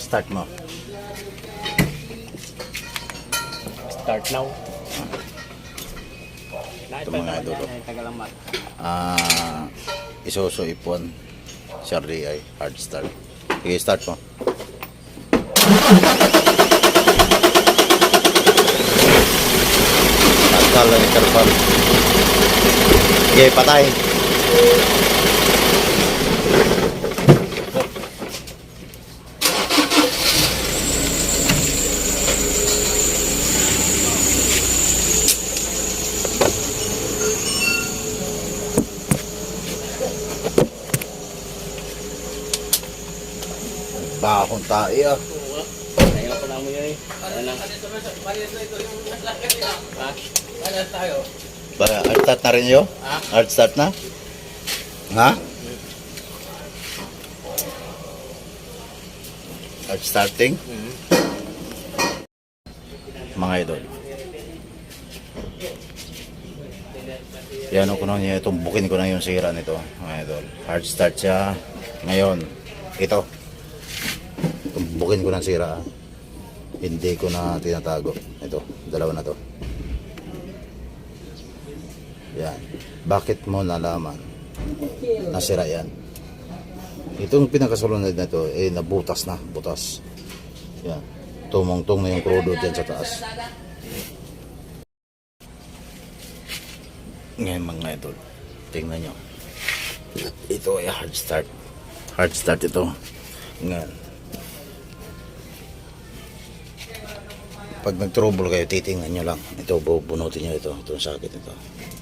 Start mo. Start now. Ito mga idol. Tagalamat. Isuzu Ipon CRDI hard start. Sige, start mo. Takal ang interval. Sige, patay. Bahon tayo ah. Ngayon ako lang mo yun eh. Ano lang. Hard start na rin yun? Hard start na? Ha? Hard starting? Mga idol. Yan ko na niya. Tumbukin ko na yung sira nito. Mga idol. Hard start siya. Ngayon. Ito. Tumbukin ko ng sira. Hindi ko na tinatago. Ito. Dalawa na to. Yan. Bakit mo nalaman? Nasira yan. Itong pinakasulunod na ito, nabutas na. Butas. Yan. Tumungtong na yung krudo dyan sa taas. Ngayon mga idol, tingnan nyo. Ito ay hard start. Hard start ito. Ngayon. Pag nag-trouble kayo, titingnan nyo lang. Ito, bubunutin nyo ito. Itong sakit ito.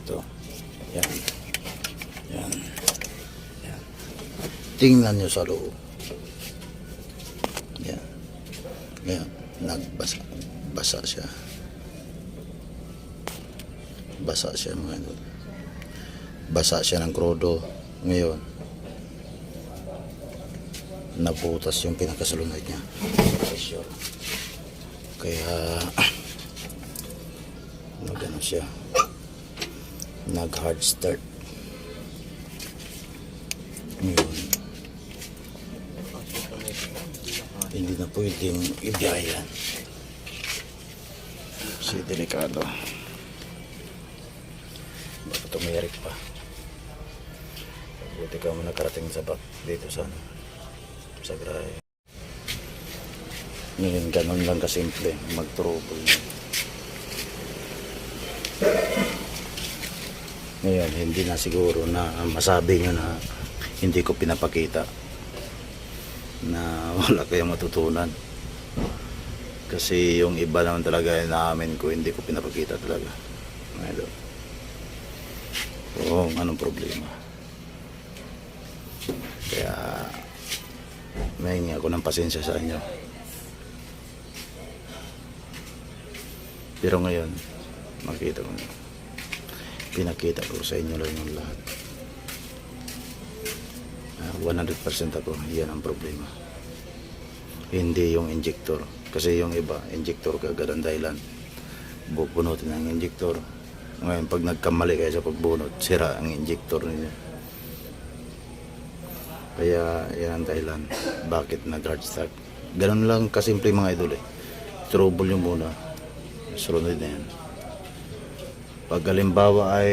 Ito. Yan. Yan. Yan. Tingnan nyo sa loob. Yan. Yan. Nagbasa. Basa siya. Basa siya mga idol. Basa siya ng krudo. Ngayon, nabutas yung pinakasalunod niya. Pressure. Kaya nag-ano siya, nag-hard start. Ngayon, hindi na pwedeng ibiyayan. Kasi delikado. Baka tumirik pa. Buti ka mo nakarating sa back dito sa grahe. Ngayon, ganun lang kasimple, mag-trouble. Ngayon, hindi na siguro na masabi nyo na hindi ko pinapakita na wala kayong matutunan. Kasi yung iba naman talaga naamin ko, hindi ko pinapakita talaga. Ngayon, so, anong problema? Kaya, mahingi ako ng pasensya sa inyo. Pero ngayon, makita ko na. Pinakita ko sa inyo lang yung lahat. 100% ako, yan ang problema. Hindi yung injector. Kasi yung iba, injector kagad ang dahilan. Bubunutin ang injector. Ngayon, pag nagkamali kayo sa pagbunot, sira ang injector ninyo. Kaya yan ang dahilan. Bakit nag-hard start? Ganun lang kasimple mga idol eh. Trouble nyo muna. Sunod na yan. Pag halimbawa ay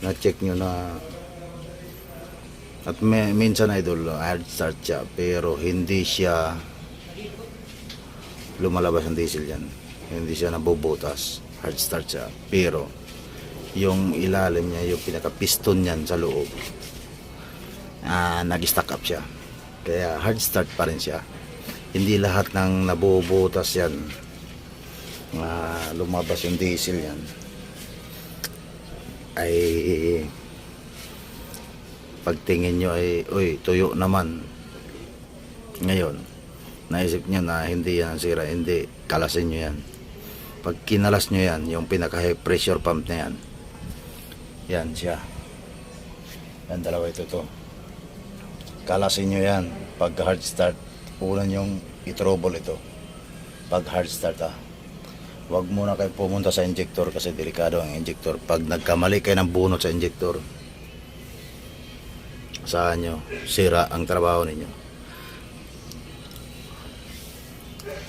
na-check nyo na at minsan idol hard start siya pero hindi siya lumalabas ang diesel yan, hindi siya nabubutas, hard start siya pero yung ilalim niya, yung pinaka piston niyan sa loob nag-stack up siya, kaya hard start pa rin siya. Hindi lahat ng nabubutas yan lumabas yung diesel yan ay pagtingin nyo ay uy tuyo naman. Ngayon naisip nyo na hindi yan ang sira, hindi, kalasin nyo yan. Pag kinalas nyo yan, yung pinaka high pressure pump na yan, yan siya, yan dalawa ito kalasin nyo yan. Pag hard start, ulan yung i-trouble ito pag hard start Huwag muna kayo pumunta sa injector kasi delikado ang injector. Pag nagkamali kayo ng bunot sa injector, saan nyo, sira ang trabaho ninyo.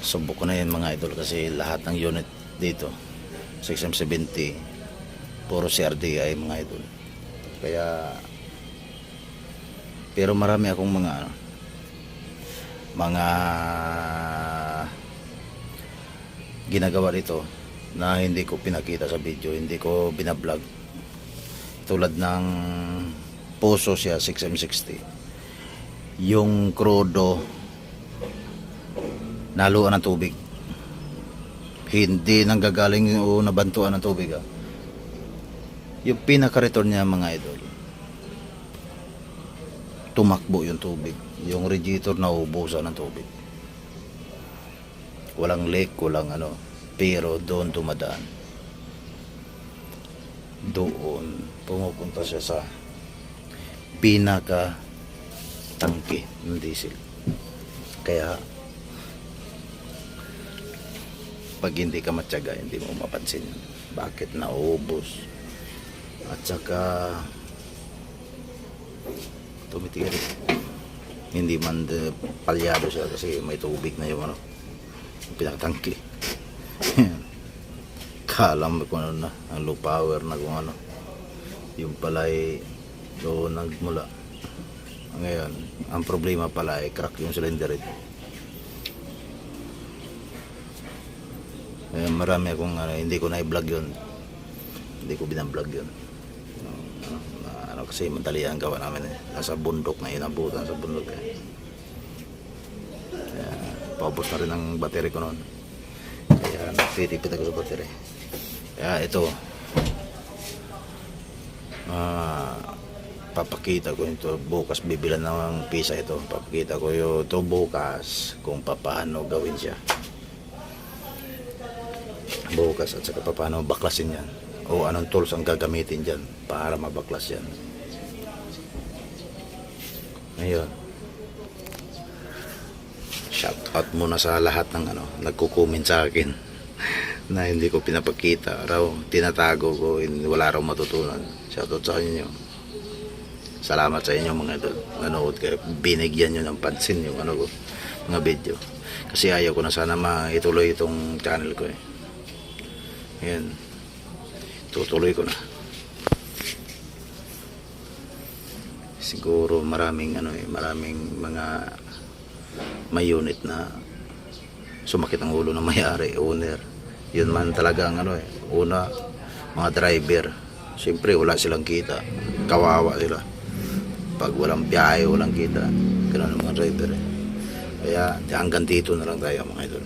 subok ko na yan mga idol kasi lahat ng unit dito 6M70 puro CRDI mga idol. Kaya pero marami akong mga ginagawa dito na hindi ko pinakita sa video, hindi ko binablog. Tulad ng Puso siya 6M60, yung krudo naluan ng tubig, hindi nanggagaling o nabantuan ng tubig yung pinaka-return niya mga idol, tumakbo yung tubig, yung radiator naubusan ng tubig, walang leak, walang pero doon dumadaan, doon pumupunta siya sa pinaka tangke ng diesel. Kaya pag hindi ka matyaga, hindi mo mapansin bakit naubos. At saka tumitigil, hindi man palyado siya kasi may tubig na yung yung pinakatangke. Kala mo kung ano na, ang low power na kung ano, yung pala ay doon nagmula. Ngayon ang problema pala ay crack yung cylinder ito. Marami akong hindi ko na-vlog yun, hindi ko binablog yun. Kasi madali ang gawa namin nasa bundok na inabutan sa bundok kaya paubos na rin ang battery ko noon, kaya nagtitipid ako sa battery. Kaya ito papakita ko ito bukas, bibilan ng pisa ito, papakita ko ito bukas kung paano gawin siya bukas, at saka paano baklasin yan o anong tools ang gagamitin dyan para mabaklas yan. Ngayon, shout out muna sa lahat ng nagko-comment sa akin na hindi ko pinapakita raw, tinatago ko, wala raw matutunan. Shout out sa inyo, salamat sa inyo mga idol, nanood kayo, binigyan nyo ng pansin yung ko, mga video, kasi ayaw ko na sana maituloy itong channel ko Ngayon, tutuloy ko na. Siguro maraming maraming mga may unit na sumakit ang ulo ng may-ari, owner. Yun man talaga ang una, mga driver. Siyempre wala silang kita, kawawa sila. Pag walang biyahe, walang kita, ganun ang mga driver Kaya hanggang dito na lang tayo mga idol.